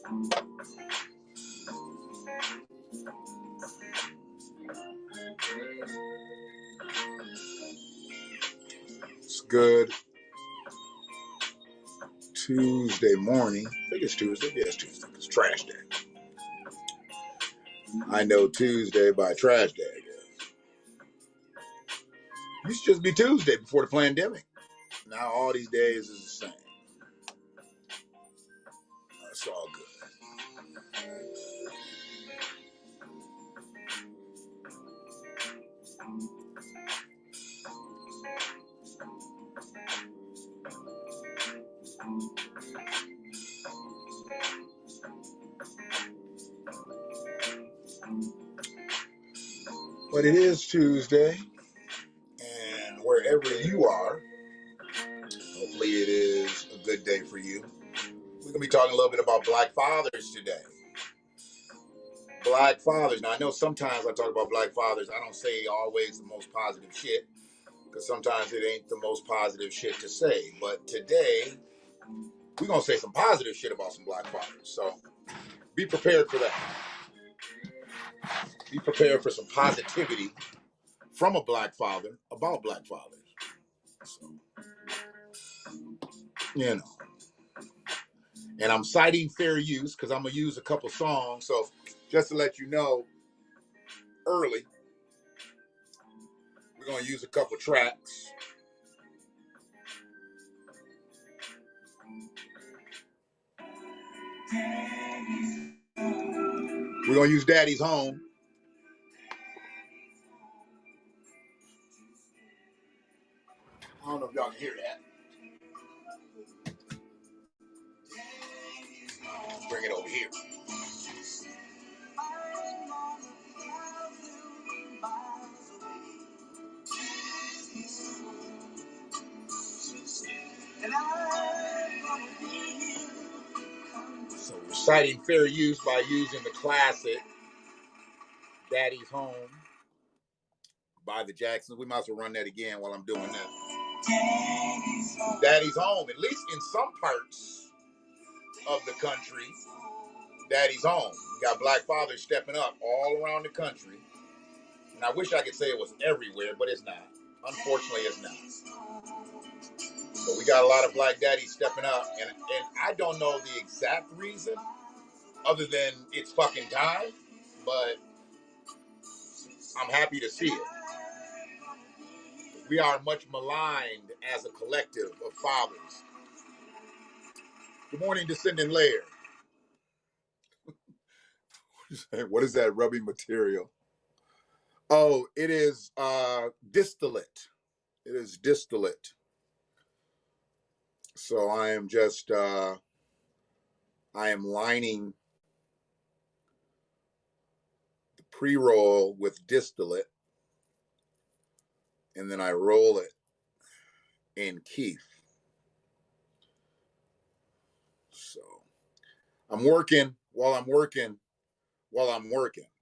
It's good Tuesday morning. I think it's Tuesday. Yeah, it's Tuesday. It's trash day. I know Tuesday by trash day, I guess. It used to just be Tuesday before the pandemic. Now all these days is the same. That's all good. But it is Tuesday, and wherever you are, hopefully it is a good day for you. We're going to be talking a little bit about Black fathers today. Black fathers. Now, I know sometimes I talk about Black fathers, I don't say always the most positive shit, because sometimes it ain't the most positive shit to say. But today, we're going to say some positive shit about some Black fathers. So be prepared for that. Be prepared for some positivity from a Black father about Black fathers. So, you know. And I'm citing fair use because I'm going to use a couple songs. So just to let you know, early, we're going to use a couple tracks. We're going to use Daddy's Home. I don't know if y'all can hear that. Let's bring it over here. So we're citing fair use by using the classic Daddy's Home by the Jacksons. We might as well run that again while I'm doing that. Daddy's Home, at least in some parts of the country, Daddy's Home. You got Black fathers stepping up all around the country. And I wish I could say it was everywhere, but it's not. Unfortunately, it's not. But we got a lot of Black daddies stepping up. And I don't know the exact reason other than it's fucking time. But I'm happy to see it. We are much maligned as a collective of fathers. Good morning, Descendant Lair. What is that rubbing material? Oh, it is distillate. It is distillate. So I am just, I am lining the pre-roll with distillate, and then I roll it in keef. So I'm working while I'm working,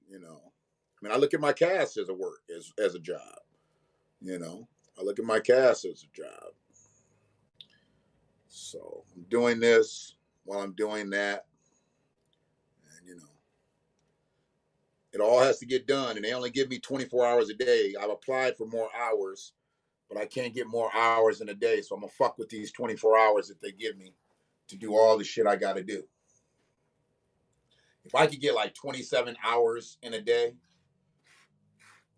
you know. I mean, I look at my cast as a work, as a job, you know. I look at my cast as a job. So I'm doing this while I'm doing that. And, you know, it all has to get done. And they only give me 24 hours a day. I've applied for more hours, but I can't get more hours in a day. So I'm going to fuck with these 24 hours that they give me to do all the shit I got to do. If I could get like 27 hours in a day,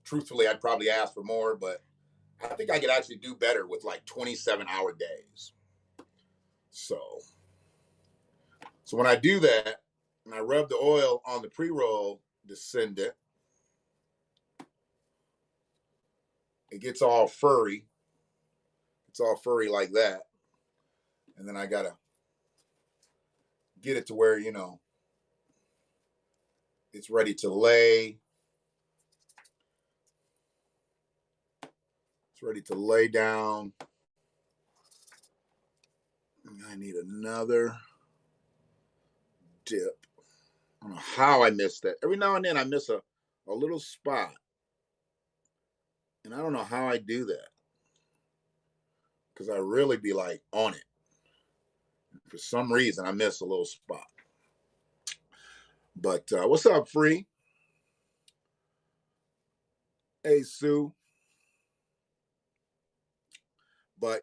truthfully, I'd probably ask for more, but I think I could actually do better with like 27-hour days. So when I do that, and I rub the oil on the pre-roll descendant, it gets all furry. It's all furry like that. And then I got to get it to where, you know, it's ready to lay. It's ready to lay down. I need another dip. I don't know how I missed that. Every now and then I miss a little spot. And I don't know how I do that. Because I really be like on it. For some reason, I miss a little spot. But what's up, Free? Hey, Sue. But,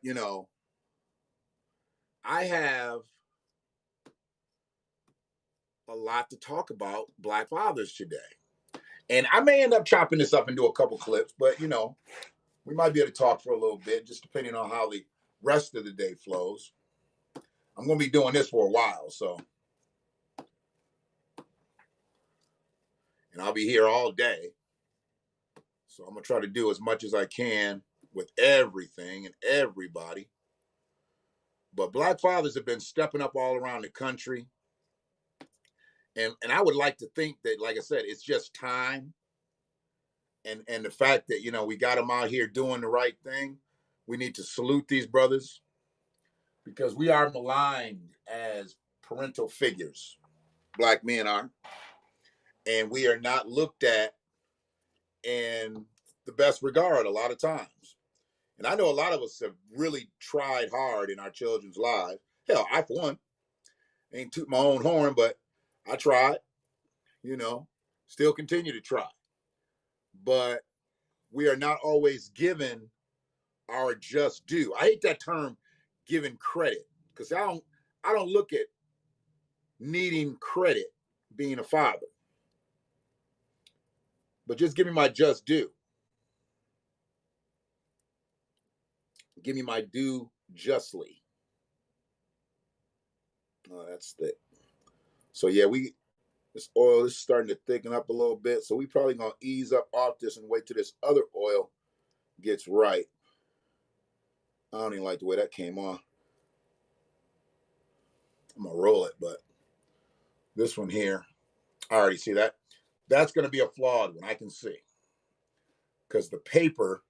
I have a lot to talk about Black fathers today. And I may end up chopping this up into a couple clips, but, we might be able to talk for a little bit, just depending on how the rest of the day flows. I'm going to be doing this for a while, and I'll be here all day. So I'm going to try to do as much as I can with everything and everybody. But Black fathers have been stepping up all around the country. And I would like to think that, like I said, it's just time. And the fact that, we got them out here doing the right thing. We need to salute these brothers because we are maligned as parental figures. Black men are. And we are not looked at in the best regard a lot of times. And I know a lot of us have really tried hard in our children's lives. Hell, I, for one, ain't toot my own horn, but I tried, still continue to try. But we are not always given our just due. I hate that term, giving credit, because I don't look at needing credit being a father. But just give me my just due. Give me my due justly. Oh, that's thick. So yeah, this oil is starting to thicken up a little bit. So we probably gonna ease up off this and wait till this other oil gets right. I don't even like the way that came on. I'm gonna roll it, but this one here, I already see that. That's gonna be a flawed one, I can see. Because the paper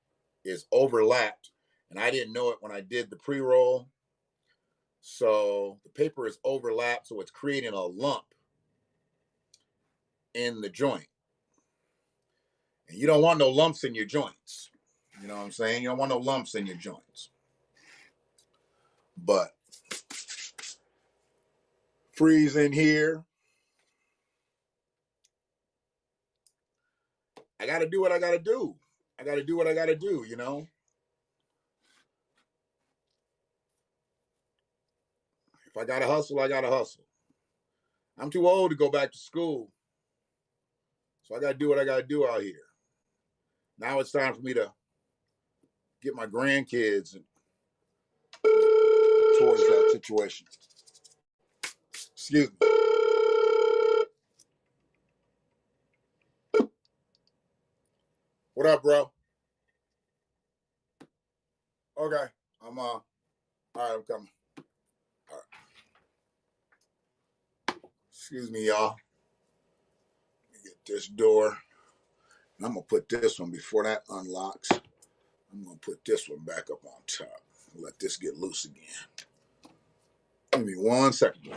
is overlapped. And I didn't know it when I did the pre-roll. So the paper is overlapped, so it's creating a lump in the joint. And you don't want no lumps in your joints. You know what I'm saying? You don't want no lumps in your joints. But freeze in here. I got to do what I got to do. I got to do what I got to do, If I got to hustle, I got to hustle. I'm too old to go back to school. So I got to do what I got to do out here. Now it's time for me to get my grandkids towards that situation. Excuse me. What up, bro? Okay. All right, I'm coming. All right. Excuse me, y'all. Let me get this door. And I'm gonna put this one before that unlocks. I'm gonna put this one back up on top. Let this get loose again. Give me 1 second.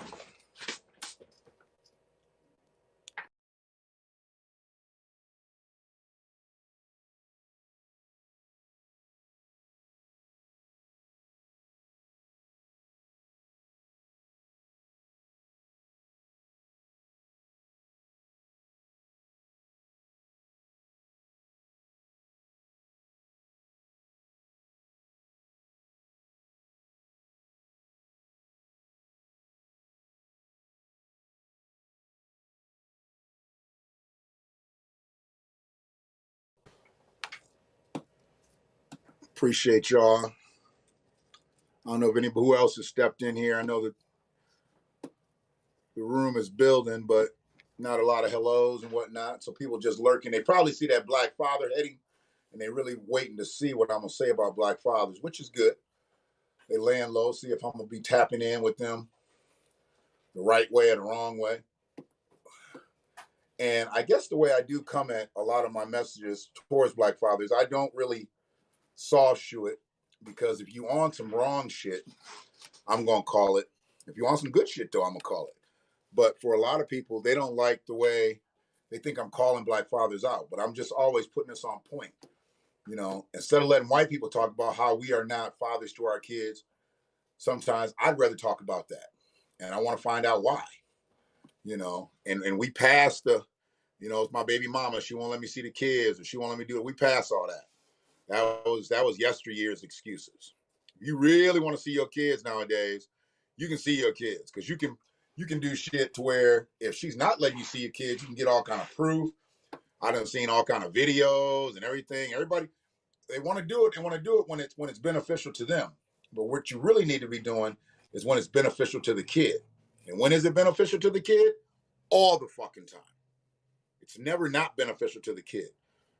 Appreciate y'all. I don't know if anybody who else has stepped in here. I know that the room is building, but not a lot of hellos and whatnot. So people just lurking. They probably see that Black father heading, and they're really waiting to see what I'm gonna say about Black fathers, which is good. They laying low, see if I'm gonna be tapping in with them the right way or the wrong way. And I guess the way I do come at a lot of my messages towards Black fathers, I don't really soft shoe it, because if you on some wrong shit, I'm gonna call it. If you want some good shit though, I'm gonna call it. But for a lot of people, they don't like the way they think I'm calling Black fathers out. But I'm just always putting this on point. Instead of letting white people talk about how we are not fathers to our kids, sometimes I'd rather talk about that. And I want to find out why. and we passed the, it's my baby mama. She won't let me see the kids, or she won't let me do it. We passed all that. That was yesteryear's excuses. If you really want to see your kids nowadays, you can see your kids, because you can do shit to where if she's not letting you see your kids, you can get all kind of proof. I done seen all kind of videos and everything. Everybody, they want to do it. They want to do it when it's beneficial to them. But what you really need to be doing is when it's beneficial to the kid. And when is it beneficial to the kid? All the fucking time. It's never not beneficial to the kid.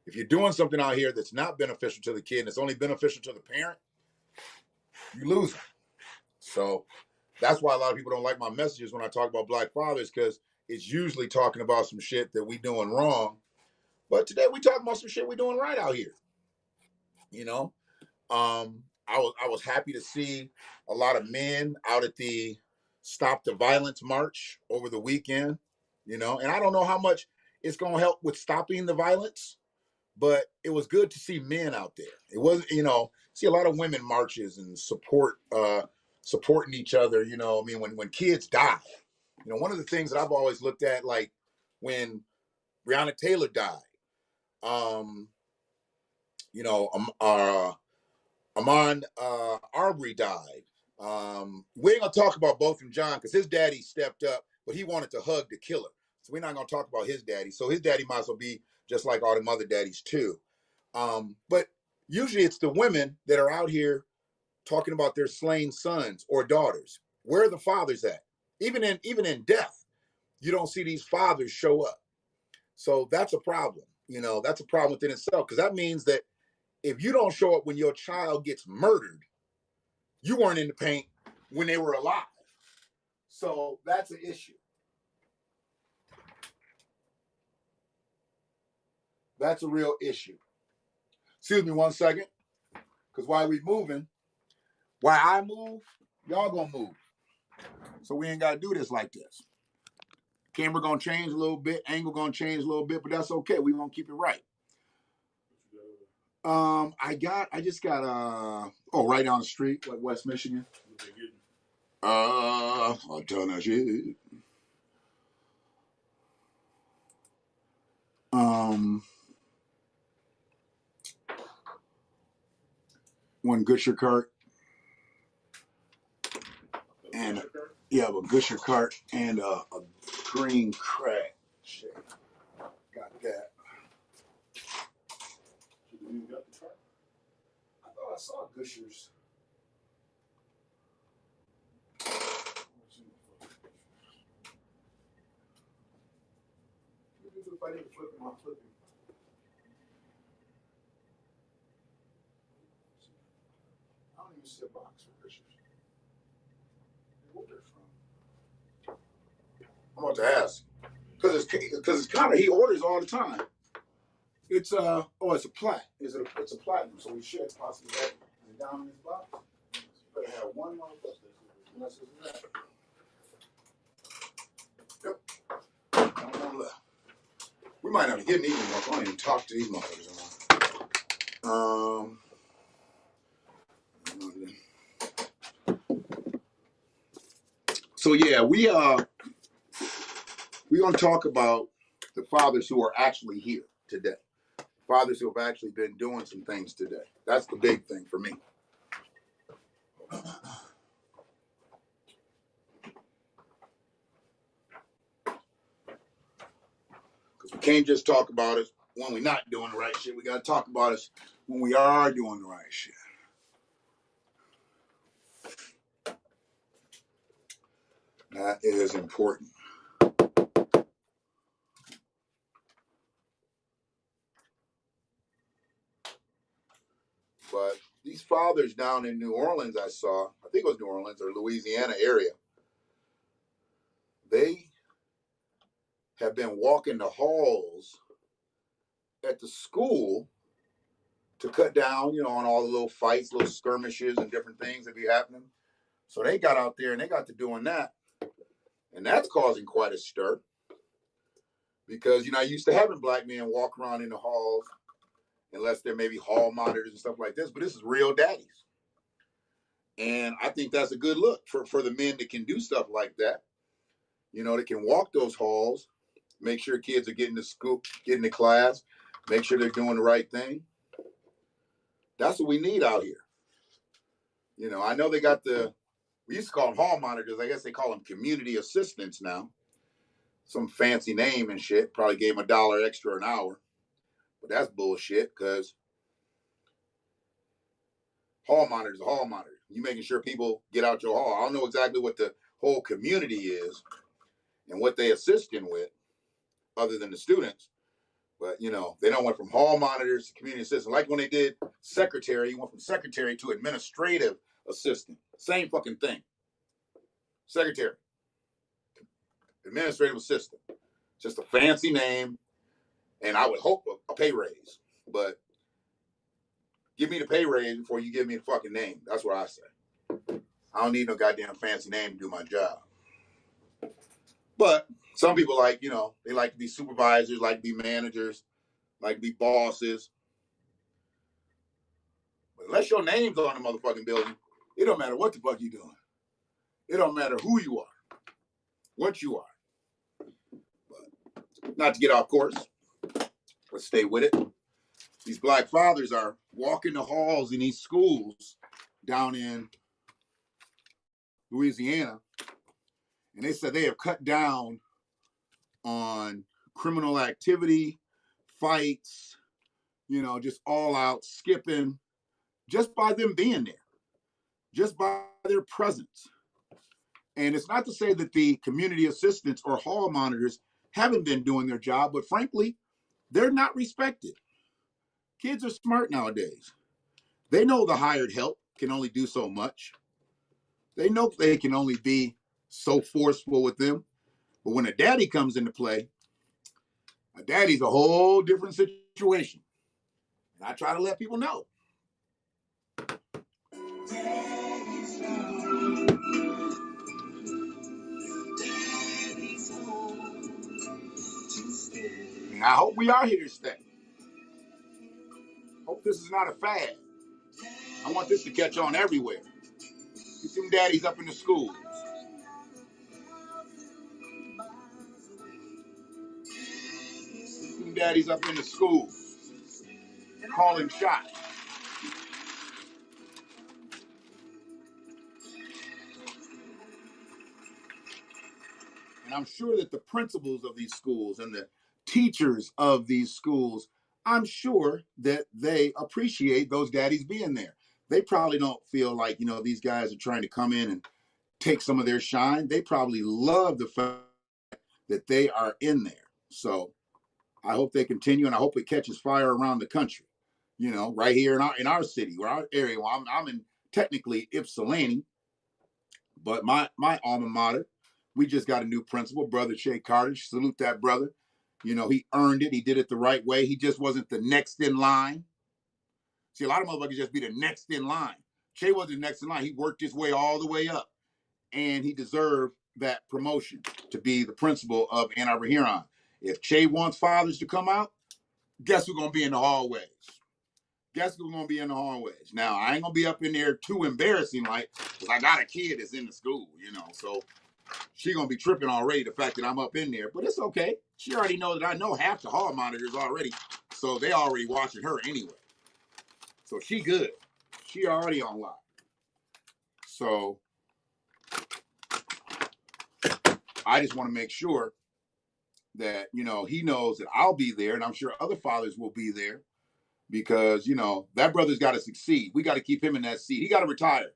If you're doing something out here that's not beneficial to the kid and it's only beneficial to the parent, you lose them. So that's why a lot of people don't like my messages when I talk about black fathers, because it's usually talking about some shit that we doing wrong. But today we talking about some shit we doing right out here. I was happy to see a lot of men out at the Stop the Violence March over the weekend, and I don't know how much it's going to help with stopping the violence, but it was good to see men out there. It wasn't, see a lot of women marches and supporting each other, when kids die. One of the things that I've always looked at, like when Breonna Taylor died, Ahmaud Arbery died. We ain't gonna talk about Botham Jean because his daddy stepped up, but he wanted to hug the killer. So we're not gonna talk about his daddy. So his daddy might as well be just like all them other daddies too. But usually it's the women that are out here talking about their slain sons or daughters. Where are the fathers at? Even in death, you don't see these fathers show up. So that's a problem. That's a problem within itself, because that means that if you don't show up when your child gets murdered, you weren't in the paint when they were alive. So that's an issue. That's a real issue. Excuse me one second, because while we moving, while I move, y'all gonna move. So we ain't gotta do this like this. Camera gonna change a little bit, angle gonna change a little bit, but that's okay. We gonna keep it right. I just got right down the street, like West Michigan. A ton of shit. One Gusher cart, and a Gusher cart and a green crack. Shit, got that. You got the cart? I thought I saw Gushers. If I didn't flip him, I'm flipping. I don't even see a box for Gushers. Where they're from? I'm about to ask, because it's kind of, he orders all the time. It's it's a plat. It's a platinum, so we should possibly have it down in this box. You better have one more unless it's that. Yep. One left. We might have to get these ones. I don't even talk to these motherfuckers. So yeah, we're gonna talk about the fathers who are actually here today. Fathers who have actually been doing some things today. That's the big thing for me. Because we can't just talk about it when we're not doing the right shit. We got to talk about it when we are doing the right shit. That is important. But these fathers down in New Orleans, I think it was New Orleans or Louisiana area, they have been walking the halls at the school to cut down, on all the little fights, little skirmishes and different things that be happening. So they got out there and they got to doing that. And that's causing quite a stir. Because, I used to having black men walk around in the halls, unless they're maybe hall monitors and stuff like this, but this is real daddies. And I think that's a good look for the men that can do stuff like that. They can walk those halls, make sure kids are getting to school, getting to class, make sure they're doing the right thing. That's what we need out here. I know they got we used to call them hall monitors. I guess they call them community assistants now. Some fancy name and shit. Probably gave them $1 extra an hour. But that's bullshit because hall monitor is a hall monitor. You making sure people get out your hall. I don't know exactly what the whole community is and what they assist in with, other than the students. But they don't went from hall monitors to community assistant. Like when they did secretary, you went from secretary to administrative assistant. Same fucking thing. Secretary, administrative assistant. Just a fancy name, and I would hope a pay raise. But give me the pay raise before you give me the fucking name. That's what I say. I don't need no goddamn fancy name to do my job. But some people they like to be supervisors, like to be managers, like to be bosses. But unless your name's on the motherfucking building, it don't matter what the fuck you doing. It don't matter who you are, what you are. But not to get off course. Let's stay with it. These black fathers are walking the halls in these schools down in Louisiana, and they said they have cut down on criminal activity, fights, just all out skipping, just by them being there, just by their presence. And it's not to say that the community assistants or hall monitors haven't been doing their job, but frankly, they're not respected. Kids are smart nowadays. They know the hired help can only do so much. They know they can only be so forceful with them. But when a daddy comes into play, a daddy's a whole different situation. And I try to let people know. And I hope we are here to stay. Hope this is not a fad. I want this to catch on everywhere. Get them daddies up in the schools. Get them daddies up in the schools. Calling shots. And I'm sure that the principals of these schools and the teachers of these schools, I'm sure that they appreciate those daddies being there. They probably don't feel like, these guys are trying to come in and take some of their shine. They probably love the fact that they are in there. So I hope they continue, and I hope it catches fire around the country. Right here in our city, or our area. Well, I'm in technically Ypsilanti, but my alma mater, we just got a new principal, Brother Shay Carter. Salute that brother. He earned it. He did it the right way. He just wasn't the next in line. See, a lot of motherfuckers just be the next in line. Shay wasn't the next in line. He worked his way all the way up, and he deserved that promotion to be the principal of Ann Arbor Huron. If Shay wants fathers to come out, guess who's going to be in the hallways? Guess who's going to be in the hallways? Now, I ain't going to be up in there too embarrassing, because I got a kid that's in the school, so she going to be tripping already, the fact that I'm up in there. But it's okay. She already knows that I know half the hall monitors already, so they already watching her anyway. So she good. She already on lock. So I just want to make sure that, he knows that I'll be there, and I'm sure other fathers will be there, because, that brother's got to succeed. We got to keep him in that seat. He got to retire.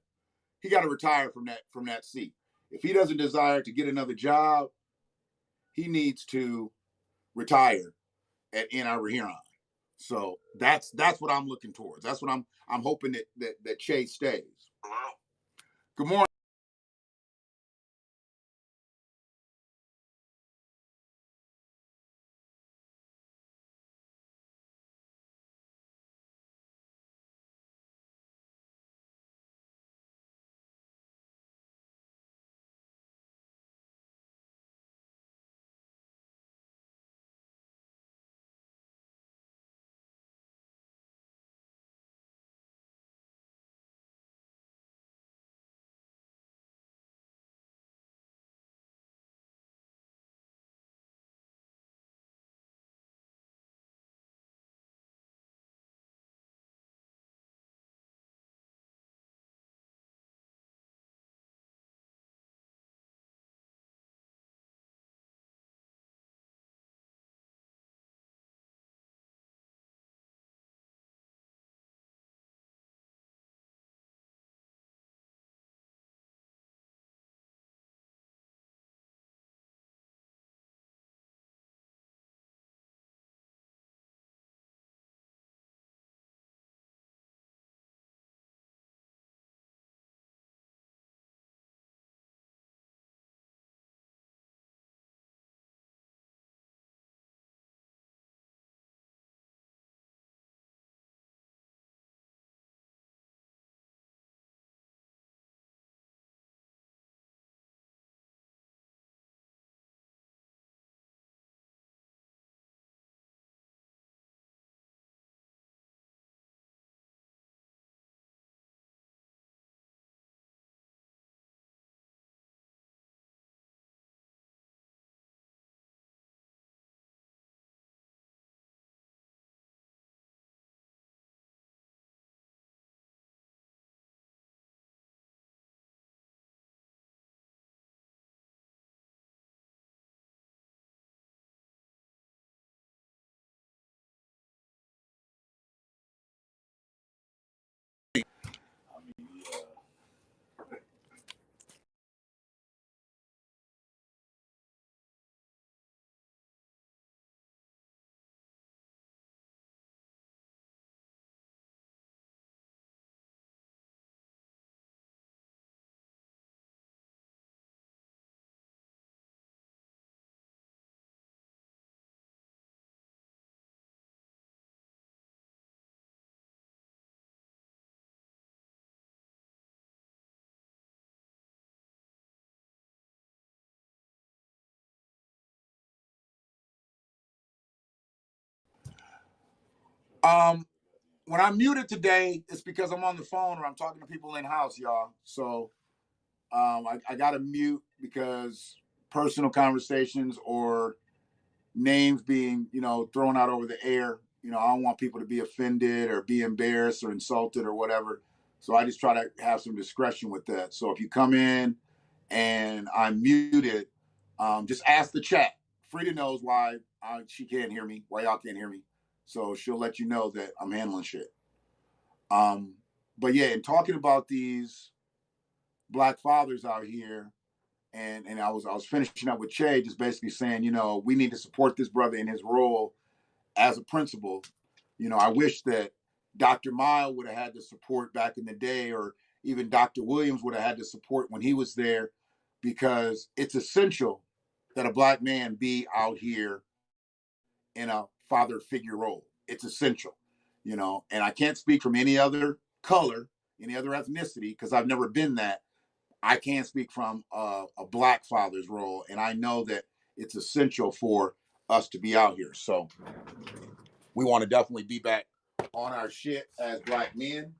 He got to retire from that seat. If he doesn't desire to get another job, he needs to retire at Ann Arbor Huron. So that's what I'm looking towards. That's what I'm hoping that Chase stays. Good morning. When I'm muted today, it's because I'm on the phone or I'm talking to people in house, y'all. So I got to mute because personal conversations or names being, thrown out over the air. I don't want people to be offended or be embarrassed or insulted or whatever. So I just try to have some discretion with that. So if you come in and I'm muted, just ask the chat. Frida knows why she can't hear me, why y'all can't hear me. So she'll let you know that I'm handling shit. But yeah, in talking about these black fathers out here, and I was finishing up with Che, just basically saying, we need to support this brother in his role as a principal. I wish that Dr. Mile would have had the support back in the day, or even Dr. Williams would have had the support when he was there, because it's essential that a black man be out here in a father figure role. It's essential, and I can't speak from any other color, any other ethnicity, because I've never been that. I can't speak from a black father's role, and I know that it's essential for us to be out here. So we want to definitely be back on our shit as black men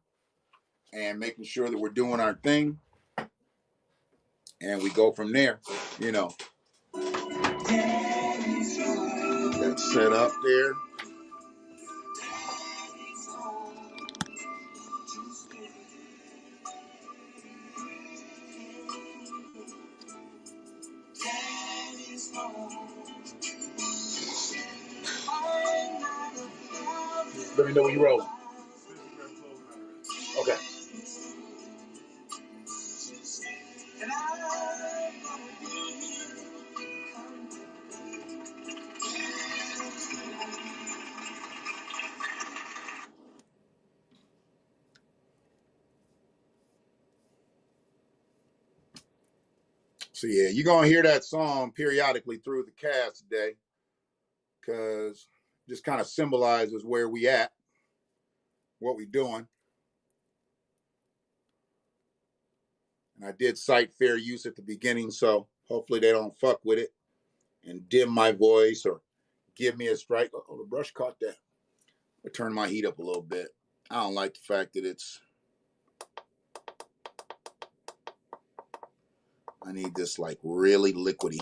and making sure that we're doing our thing, and we go from there. That's set up there. Let me know when you're rolling. Okay. So yeah, you're gonna hear that song periodically through the cast today, because just kind of symbolizes where we at, what we doing. And I did cite fair use at the beginning, so hopefully they don't fuck with it and dim my voice or give me a strike. Oh, the brush caught that. I turn my heat up a little bit. I don't like the fact that I need this like really liquidy.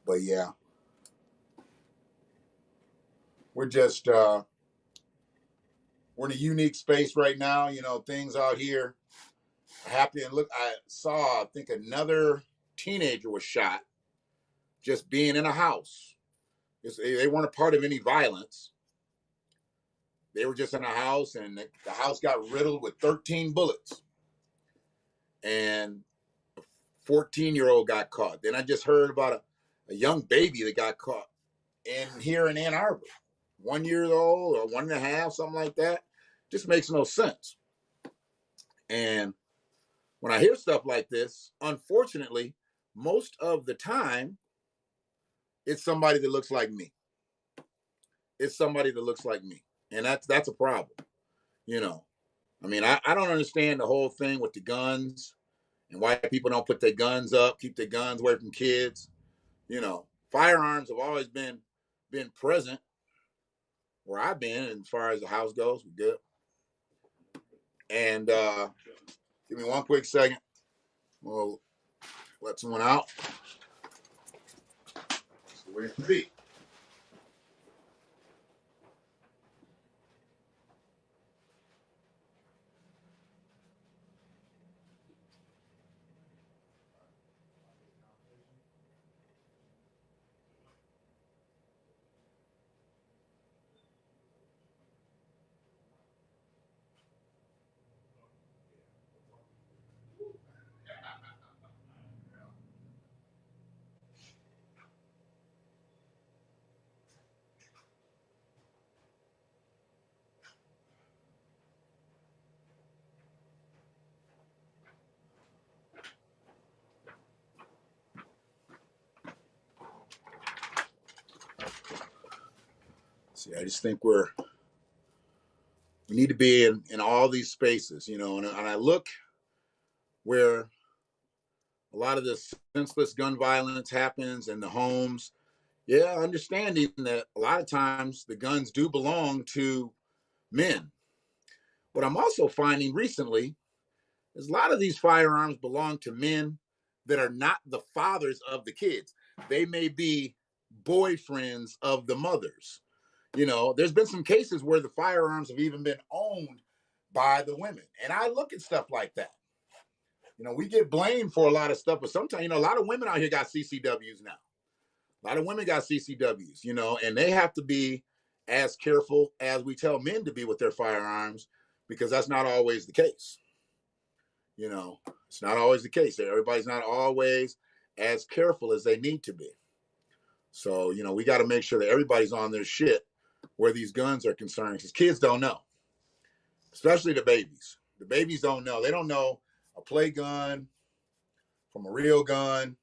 But yeah, we're just we're in a unique space right now. Things out here are happening. Look, I think another teenager was shot just being in a house. They weren't a part of any violence. They were just in a house, and the house got riddled with 13 bullets. And a 14-year-old got caught. Then I just heard about a young baby that got caught here in Ann Arbor. 1 year old or 1.5, something like that. Just makes no sense. And when I hear stuff like this, unfortunately, most of the time, it's somebody that looks like me. It's somebody that looks like me. And that's a problem. I mean, I don't understand the whole thing with the guns and why people don't put their guns up, keep their guns away from kids. Firearms have always been present where I've been, and as far as the house goes, we're good. And give me one quick second. We'll let someone out. That's the way it should be. See, I just think we need to be in all these spaces, and I look where a lot of this senseless gun violence happens in the homes, Yeah, understanding that a lot of times the guns do belong to men. What I'm also finding recently is a lot of these firearms belong to men that are not the fathers of the kids. They may be boyfriends of the mothers. You know, there's been some cases where the firearms have even been owned by the women. And I look at stuff like that. You know, we get blamed for a lot of stuff, but sometimes, you know, a lot of women out here got CCWs now. A lot of women got CCWs, you know, and they have to be as careful as we tell men to be with their firearms because that's not always the case. You know, it's not always the case. Everybody's not always as careful as they need to be. So, you know, we got to make sure that everybody's on their shit where these guns are concerned because kids don't know, especially the babies. The babies don't know. They don't know a play gun from a real gun,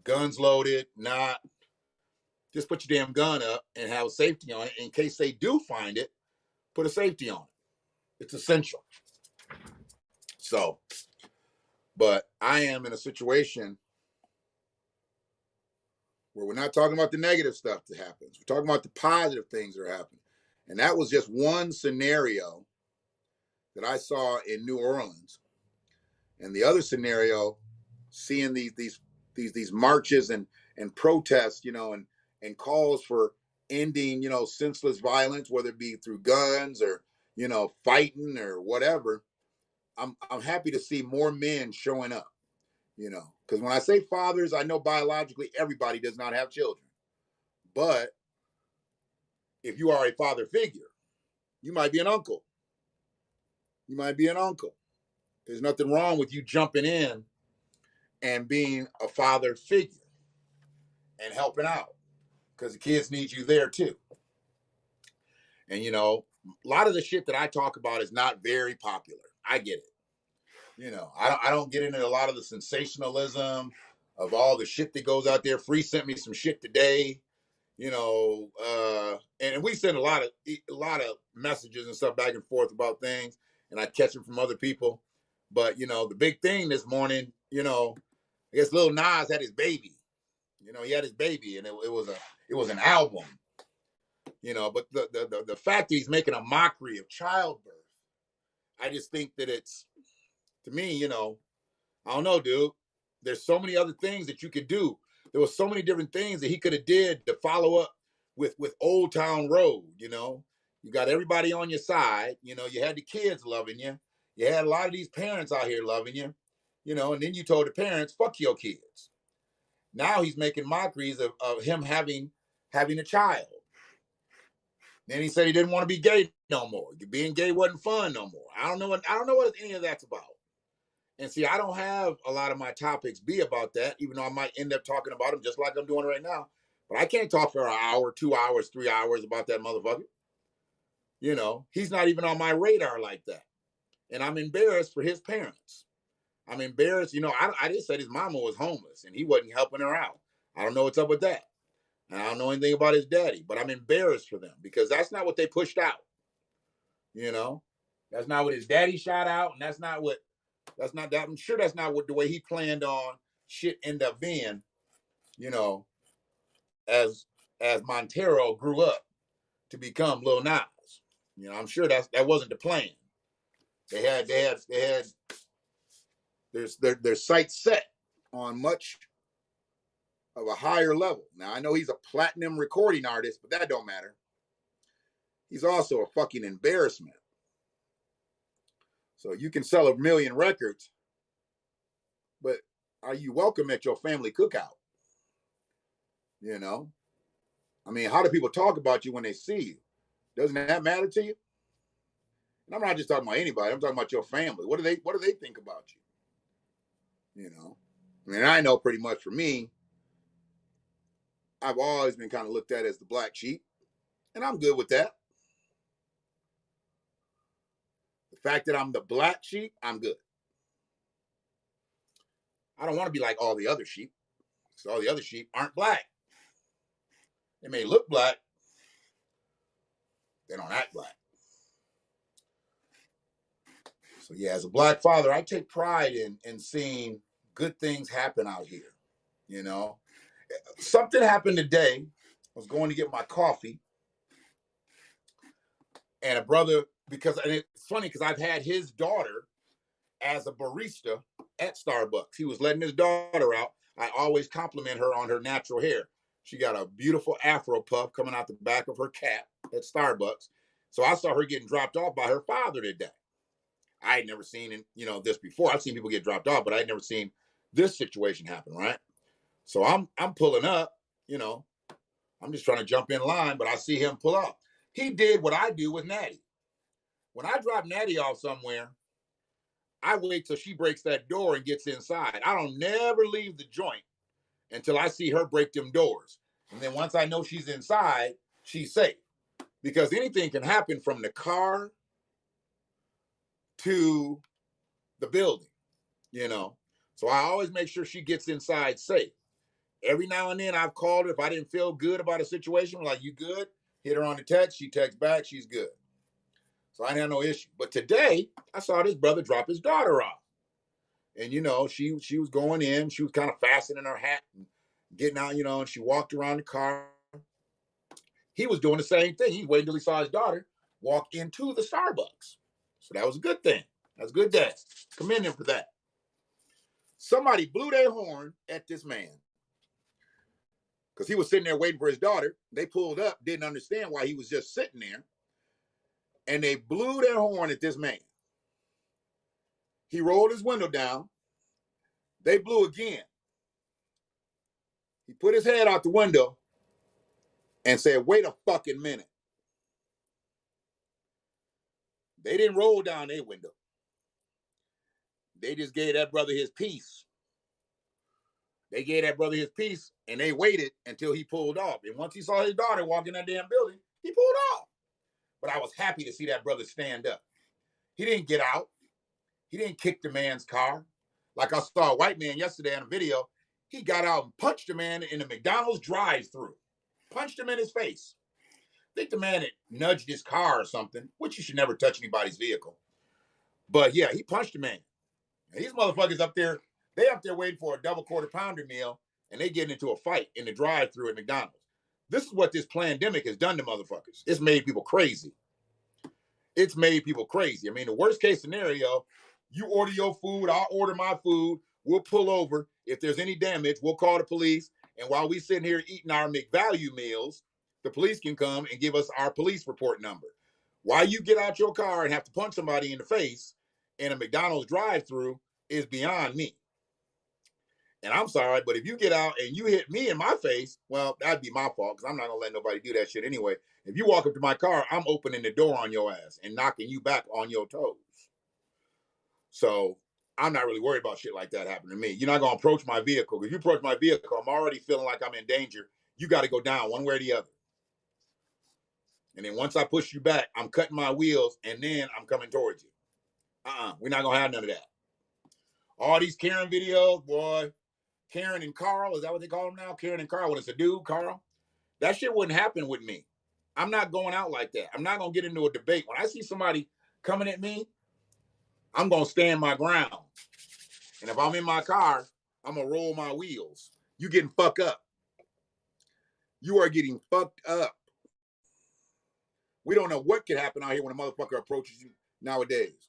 guns loaded, not. Just put your damn gun up and have a safety on it in case they do find it. Put a safety on it. It's essential. So, but I am in a situation where we're not talking about the negative stuff that happens. We're talking about the positive things that are happening. And that was just one scenario that I saw in New Orleans. And the other scenario, seeing these marches and protests, you know, and calls for ending, you know, senseless violence, whether it be through guns or, you know, fighting or whatever. I'm happy to see more men showing up, you know, because when I say fathers, I know biologically everybody does not have children. But if you are a father figure, you might be an uncle. You might be an uncle. There's nothing wrong with you jumping in and being a father figure and helping out because the kids need you there too. And you know, a lot of the shit that I talk about is not very popular. I get it. You know, I don't get into a lot of the sensationalism of all the shit that goes out there. Free sent me some shit today. You know, and we send a lot of messages and stuff back and forth about things, and I catch them from other people. But you know, the big thing this morning, you know, I guess Lil Nas had his baby. You know, he had his baby, and it was an album. You know, but the fact that he's making a mockery of childbirth, I just think that it's to me, you know, I don't know, dude. There's so many other things that you could do. There was so many different things that he could have did to follow up with Old Town Road. You know, you got everybody on your side. You know, you had the kids loving you. You had a lot of these parents out here loving you. You know, and then you told the parents, "Fuck your kids." Now he's making mockeries of him having a child. Then he said he didn't want to be gay no more. Being gay wasn't fun no more. I don't know what any of that's about. And see, I don't have a lot of my topics be about that, even though I might end up talking about them just like I'm doing right now. But I can't talk for an hour, 2 hours, 3 hours about that motherfucker. You know, he's not even on my radar like that. And I'm embarrassed for his parents. I'm embarrassed. You know, I just said his mama was homeless and he wasn't helping her out. I don't know what's up with that. And I don't know anything about his daddy, but I'm embarrassed for them because that's not what they pushed out. You know, that's not what his daddy shot out, and that's not that. I'm sure that's not what the way he planned on shit end up being. You know, as Montero grew up to become Lil Nas. You know, I'm sure that wasn't the plan. They had their sights set on much of a higher level. Now I know he's a platinum recording artist, but that don't matter. He's also a fucking embarrassment. So you can sell 1 million records, but are you welcome at your family cookout? You know, I mean, how do people talk about you when they see you? Doesn't that matter to you? And I'm not just talking about anybody. I'm talking about your family. What do they think about you? You know, I mean, I know pretty much for me, I've always been kind of looked at as the black sheep, and I'm good with that. The fact that I'm the black sheep, I'm good. I don't want to be like all the other sheep, because all the other sheep aren't black. They may look black, they don't act black. So yeah, as a black father, I take pride in seeing good things happen out here, you know. Something happened today. I was going to get my coffee, and a brother, and it's funny because I've had his daughter as a barista at Starbucks. He was letting his daughter out. I always compliment her on her natural hair. She got a beautiful afro puff coming out the back of her cap at Starbucks. So I saw her getting dropped off by her father today. I had never seen this before. I've seen people get dropped off, but I had never seen this situation happen, right? So I'm pulling up, you know, I'm just trying to jump in line, but I see him pull up. He did what I do with Natty. When I drop Natty off somewhere, I wait till she breaks that door and gets inside. I don't never leave the joint until I see her break them doors. And then once I know she's inside, she's safe. Because anything can happen from the car to the building, you know. So I always make sure she gets inside safe. Every now and then I've called her if I didn't feel good about a situation, like, you good? Hit her on the text, she texts back, she's good. So I didn't have no issue. But today I saw this brother drop his daughter off. And she was going in, she was kind of fastening her hat and getting out, and she walked around the car. He was doing the same thing. He waited until he saw his daughter walk into the Starbucks. So that was a good thing. That's good dad. Commend him for that. Somebody blew their horn at this man because he was sitting there waiting for his daughter. They pulled up, didn't understand why he was just sitting there. And they blew their horn at this man. He rolled his window down. They blew again. He put his head out the window and said, "Wait a fucking minute." They didn't roll down their window. They just gave that brother his piece. They gave that brother his piece, and they waited until he pulled off. And once he saw his daughter walk in that damn building, he pulled off. But I was happy to see that brother stand up. He didn't get out. He didn't kick the man's car. Like I saw a white man yesterday in a video. He got out and punched a man in the McDonald's drive-thru. Punched him in his face. I think the man had nudged his car or something, which you should never touch anybody's vehicle. But yeah, he punched a man. And these motherfuckers up there, they up there waiting for a double quarter pounder meal, and they getting into a fight in the drive-thru at McDonald's. This is what this pandemic has done to motherfuckers. It's made people crazy. It's made people crazy. I mean, the worst case scenario, you order your food, I'll order my food, we'll pull over. If there's any damage, we'll call the police. And while we sitting here eating our McValue meals, the police can come and give us our police report number. Why you get out your car and have to punch somebody in the face in a McDonald's drive-thru is beyond me. And I'm sorry, but if you get out and you hit me in my face, well, that'd be my fault because I'm not gonna let nobody do that shit anyway. If you walk up to my car, I'm opening the door on your ass and knocking you back on your toes. So I'm not really worried about shit like that happening to me. You're not gonna approach my vehicle. If you approach my vehicle, I'm already feeling like I'm in danger. You got to go down one way or the other. And then once I push you back, I'm cutting my wheels and then I'm coming towards you. We're not gonna have none of that. All these Karen videos, boy. Karen and Carl, is that what they call them now? Karen and Carl, when it's a dude, Carl. That shit wouldn't happen with me. I'm not going out like that. I'm not gonna get into a debate. When I see somebody coming at me, I'm gonna stand my ground. And if I'm in my car, I'm gonna roll my wheels. You getting fucked up. You are getting fucked up. We don't know what could happen out here when a motherfucker approaches you nowadays.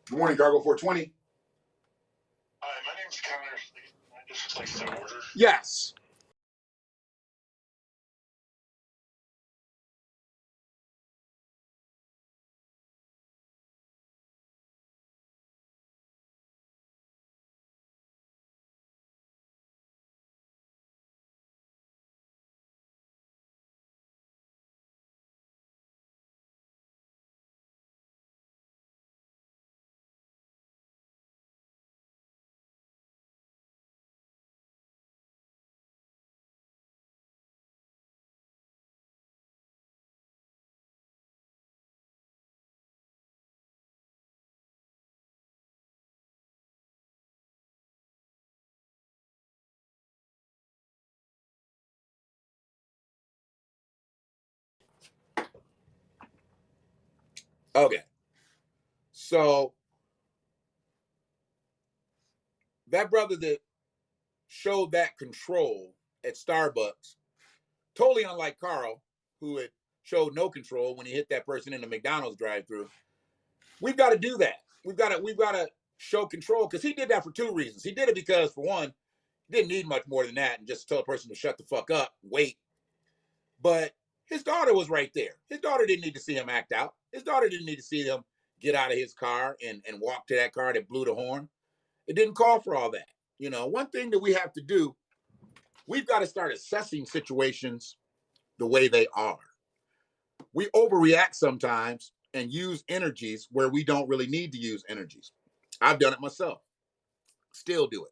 Good morning, Cargo 420. Hi, my name's Connor. I just placed an order. Yes. Okay. So that brother that showed that control at Starbucks, totally unlike Carl, who had showed no control when he hit that person in the McDonald's drive-thru. We've got to do that. We've got to show control, because he did that for two reasons. He did it because, for one, he didn't need much more than that and just tell a person to shut the fuck up, wait. But his daughter was right there. His daughter didn't need to see him act out. His daughter didn't need to see him get out of his car and walk to that car that blew the horn. It didn't call for all that. One thing that we have to do, we've got to start assessing situations the way they are. We overreact sometimes and use energies where we don't really need to use energies. I've done it myself, still do it,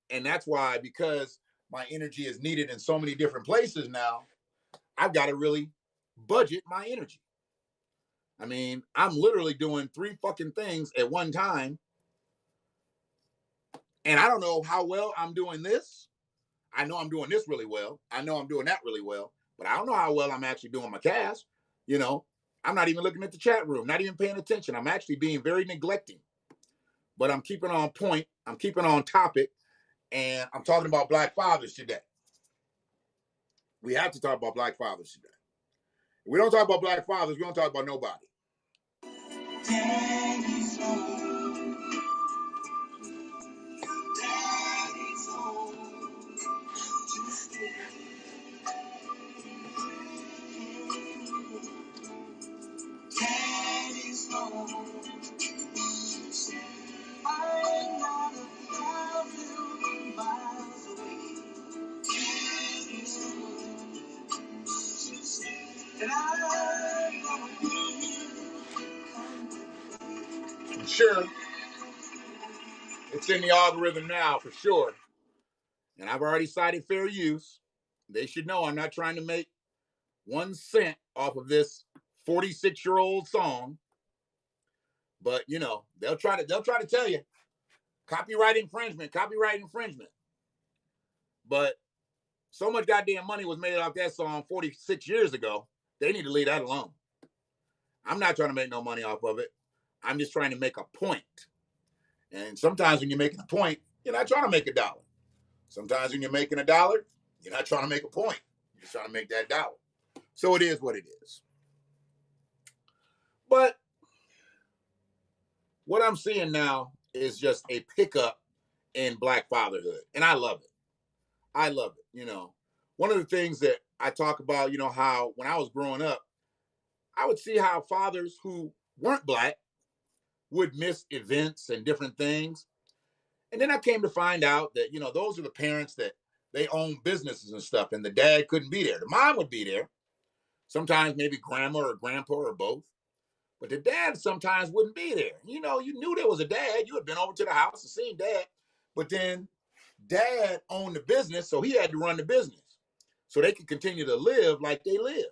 and that's why, because my energy is needed in so many different places now, I've got to really budget my energy. I mean, I'm literally doing 3 fucking things at one time, and I don't know how well I'm doing this. I know I'm doing this really well. I know I'm doing that really well, but I don't know how well I'm actually doing my cast. I'm not even looking at the chat room, not even paying attention. I'm actually being very neglecting, but I'm keeping on point. I'm keeping on topic, and I'm talking about Black fathers today. We have to talk about Black fathers today. If we don't talk about Black fathers, we don't talk about nobody. Daddy's home. Daddy's home to stay. Daddy's home to stay. I'm not 1,000 miles away. Daddy's home to stay. And I'm gonna be here. Sure. It's in the algorithm now, for sure. And I've already cited fair use. They should know I'm not trying to make 1 cent off of this 46-year-old song. But they'll try to tell you copyright infringement. But so much goddamn money was made off that song 46 years ago. They need to leave that alone. I'm not trying to make no money off of it. I'm just trying to make a point. And sometimes when you're making a point, you're not trying to make $1. Sometimes when you're making $1, you're not trying to make a point. You're just trying to make that $1. So it is what it is. But what I'm seeing now is just a pickup in Black fatherhood. And I love it. One of the things that I talk about, how when I was growing up, I would see how fathers who weren't Black would miss events and different things. And then I came to find out that, those are the parents that they own businesses and stuff, and the dad couldn't be there. The mom would be there. Sometimes maybe grandma or grandpa or both. But the dad sometimes wouldn't be there. You knew there was a dad. You had been over to the house and seen dad. But then dad owned the business, so he had to run the business so they could continue to live like they lived.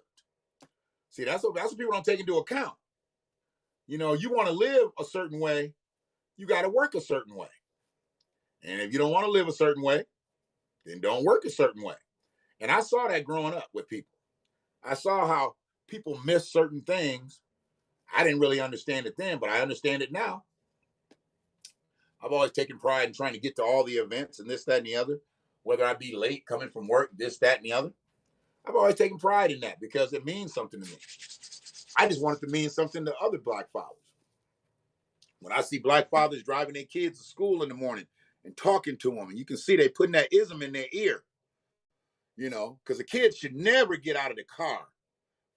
See, that's what people don't take into account. You want to live a certain way, you got to work a certain way. And if you don't want to live a certain way, then don't work a certain way. And I saw that growing up with people. I saw how people miss certain things. I didn't really understand it then, but I understand it now. I've always taken pride in trying to get to all the events and this, that, and the other, whether I be late coming from work, this, that, and the other. I've always taken pride in that because it means something to me. I just want it to mean something to other Black fathers. When I see Black fathers driving their kids to school in the morning and talking to them, and you can see they putting that ism in their ear, because the kids should never get out of the car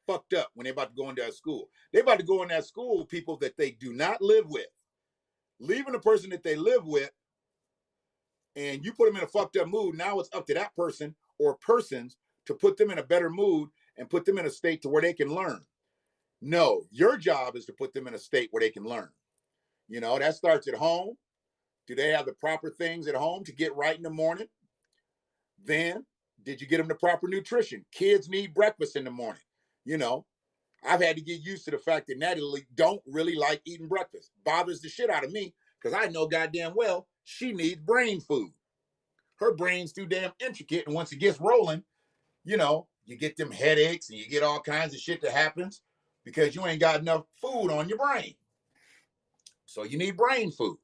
fucked up when they're about to go into that school. They're about to go in that school with people that they do not live with. Leaving the person that they live with, and you put them in a fucked up mood, now it's up to that person or persons to put them in a better mood and put them in a state to where they can learn. No, your job is to put them in a state where they can learn. That starts at home. Do they have the proper things at home to get right in the morning? Then, did you get them the proper nutrition? Kids need breakfast in the morning. I've had to get used to the fact that Natalie don't really like eating breakfast. Bothers the shit out of me because I know goddamn well she needs brain food. Her brain's too damn intricate, and once it gets rolling, you get them headaches and you get all kinds of shit that happens. because you ain't got enough food on your brain. So you need brain food.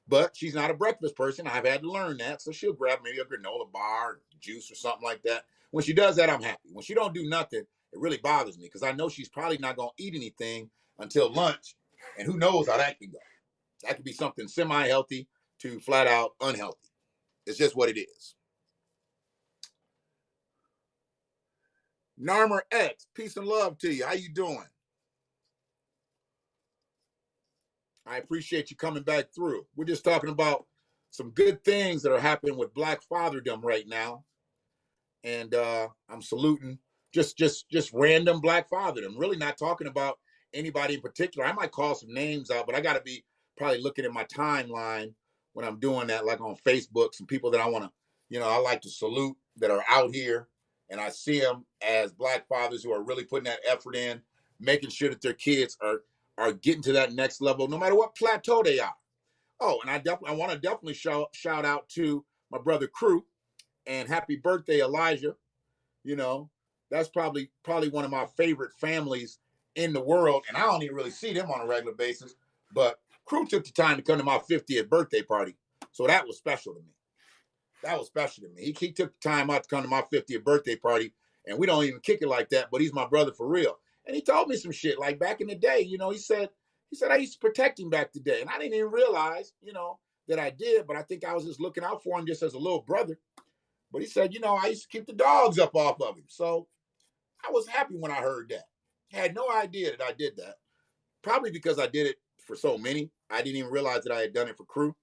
But she's not a breakfast person. I've had to learn that. So she'll grab maybe a granola bar, juice, or something like that. When she does that, I'm happy. When she don't do nothing, it really bothers me because I know she's probably not going to eat anything until lunch. And who knows how that can go. That could be something semi-healthy to flat out unhealthy. It's just what it is. Narmer X, peace and love to you. How you doing? I appreciate you coming back through. We're just talking about some good things that are happening with Black fatherdom right now. And I'm saluting just random Black fatherdom. Really not talking about anybody in particular. I might call some names out, but I got to be probably looking at my timeline when I'm doing that, like on Facebook, some people that I want to, I like to salute that are out here. And I see them as Black fathers who are really putting that effort in, making sure that their kids are getting to that next level, no matter what plateau they are. Oh, and I want to definitely shout out to my brother Crew, and happy birthday, Elijah. You know, that's probably one of my favorite families in the world, and I don't even really see them on a regular basis. But Crew took the time to come to my 50th birthday party, so that was special to me. That was special to me. He took the time out to come to my 50th birthday party, and we don't even kick it like that, but he's my brother for real. And he told me some shit like back in the day. He said I used to protect him back today, and I didn't even realize, that I did. But I think I was just looking out for him just as a little brother. But he said, I used to keep the dogs up off of him. So I was happy when I heard that. I had no idea that I did that. Probably because I did it for so many. I didn't even realize that I had done it for Crew.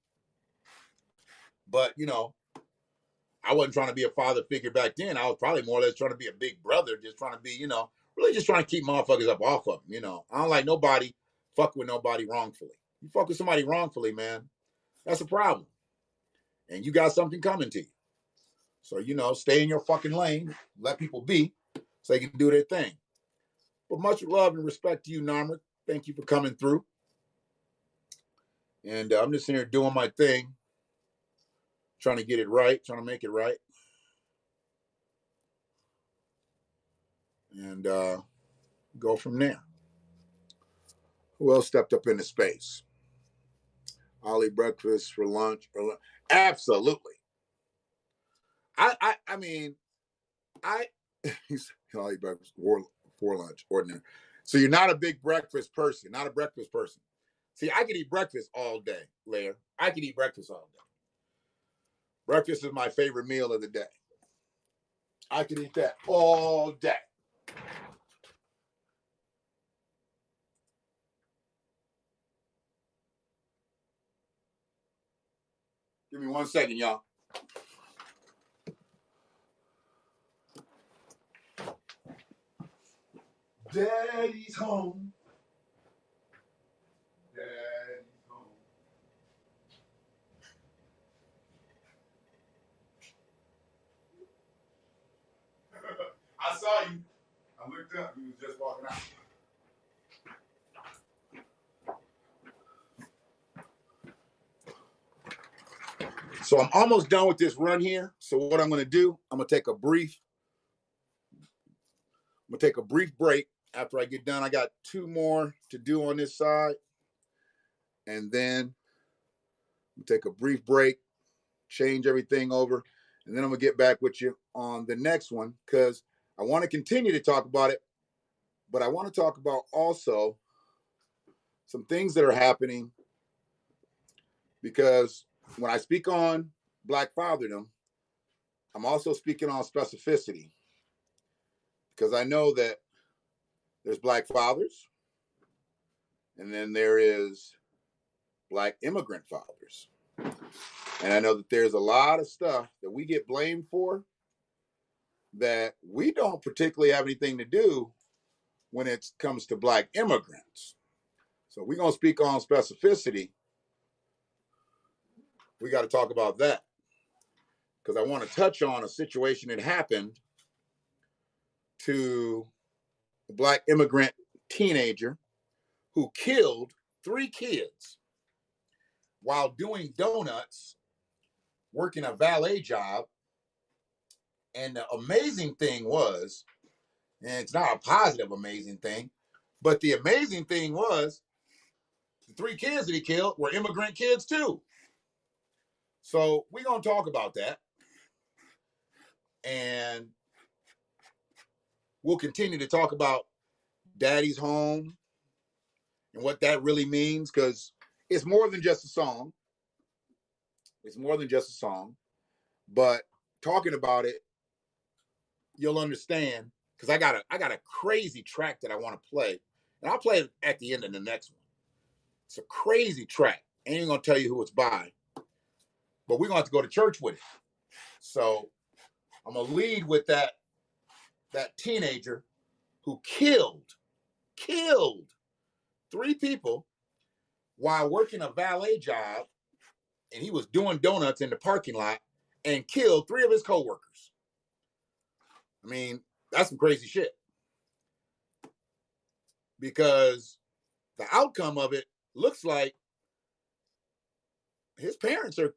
But, I wasn't trying to be a father figure back then. I was probably more or less trying to be a big brother, just trying to be, really just trying to keep motherfuckers up off of them, I don't like nobody fuck with nobody wrongfully. You fuck with somebody wrongfully, man, that's a problem. And you got something coming to you. So, stay in your fucking lane, let people be so they can do their thing. But much love and respect to you, Narmer. Thank you for coming through. And I'm just here doing my thing, trying to get it right, trying to make it right. And go from there. Who else stepped up into space? Ollie breakfast for lunch. Absolutely. I mean, Ollie breakfast for lunch, ordinary. So you're not a big breakfast person, not a breakfast person. See, I could eat breakfast all day, Lair. I could eat breakfast all day. Breakfast is my favorite meal of the day. I could eat that all day. Give me 1 second, y'all. Daddy's home. Daddy's home. I saw you. I looked up. You was just walking out. So I'm almost done with this run here. So what I'm going to do, I'm going to take a brief break after I get done. I got 2 more to do on this side. And then take a brief break, change everything over, and then I'm going to get back with you on the next one because I want to continue to talk about it, but I want to talk about also some things that are happening because when I speak on Black fatherdom, I'm also speaking on specificity because I know that there's Black fathers and then there is Black immigrant fathers. And I know that there's a lot of stuff that we get blamed for that we don't particularly have anything to do when it comes to Black immigrants. So we're going to speak on specificity. We got to talk about that because I want to touch on a situation that happened to a Black immigrant teenager who killed 3 kids while doing donuts, working a valet job. And the amazing thing was, and it's not a positive amazing thing, But the amazing thing was the 3 kids that he killed were immigrant kids too. So we're going to talk about that. And we'll continue to talk about Daddy's Home and what that really means, because it's more than just a song. It's more than just a song. But talking about it, you'll understand, because I got a crazy track that I want to play. And I'll play it at the end of the next one. It's a crazy track. I ain't even going to tell you who it's by. But we're going to have to go to church with it. So I'm going to lead with that teenager who killed 3 people while working a valet job, and he was doing donuts in the parking lot and killed 3 of his coworkers. I mean, that's some crazy shit. Because the outcome of it looks like his parents are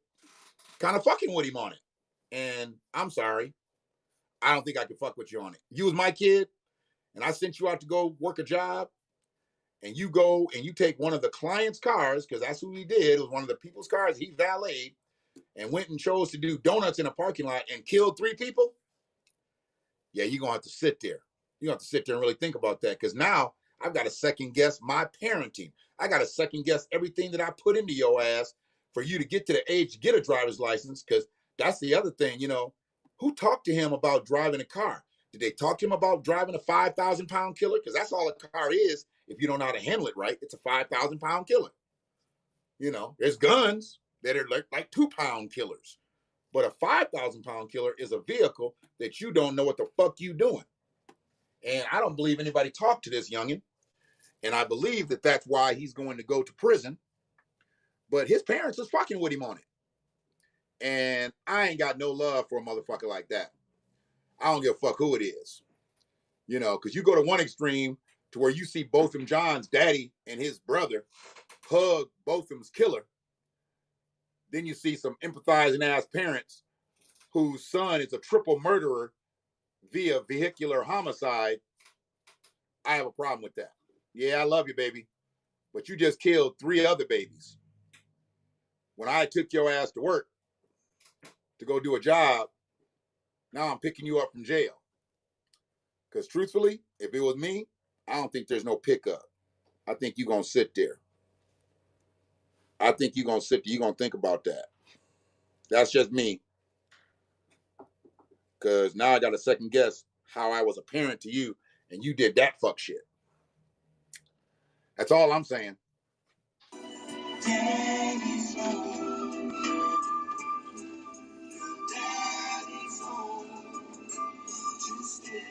kind of fucking with him on it. And I'm sorry, I don't think I could fuck with you on it. You was my kid, and I sent you out to go work a job, and you go and you take one of the client's cars, because that's who he did. It was one of the people's cars he valeted, and went and chose to do donuts in a parking lot and killed 3 people. Yeah, you're going to have to sit there. You're going to have to sit there and really think about that, because now I've got to second guess my parenting. I got to second guess everything that I put into your ass for you to get to the age to get a driver's license, because that's the other thing, who talked to him about driving a car? Did they talk to him about driving a 5,000-pound killer? Because that's all a car is. If you don't know how to handle it right, it's a 5,000-pound killer. There's guns that are like 2-pound killers. But a 5,000-pound killer is a vehicle that you don't know what the fuck you doing. And I don't believe anybody talked to this youngin'. And I believe that that's why he's going to go to prison. But his parents is fucking with him on it. And I ain't got no love for a motherfucker like that. I don't give a fuck who it is. Because you go to one extreme to where you see Botham Jean's daddy and his brother hug Botham's killer. Then you see some empathizing ass parents whose son is a triple murderer via vehicular homicide. I have a problem with that. Yeah, I love you, baby. But you just killed 3 other babies. When I took your ass to work to go do a job, now I'm picking you up from jail. Because truthfully, if it was me, I don't think there's no pickup. I think you're going to sit there. I think you're going to sit there. You're going to think about that. That's just me. Because now I got to second guess how I was a parent to you, and you did that fuck shit. That's all I'm saying. Daddy's home. Daddy's home to stay.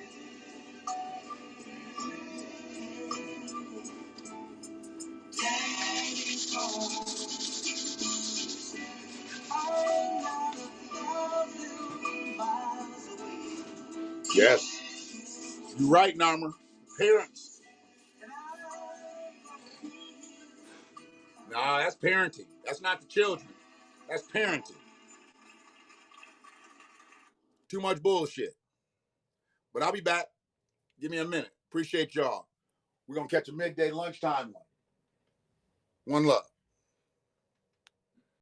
Daddy's home. Yes. You're right, Narmer. Parents. Nah, that's parenting. That's not the children. That's parenting. Too much bullshit. But I'll be back. Give me a minute. Appreciate y'all. We're going to catch a midday lunchtime one. One love.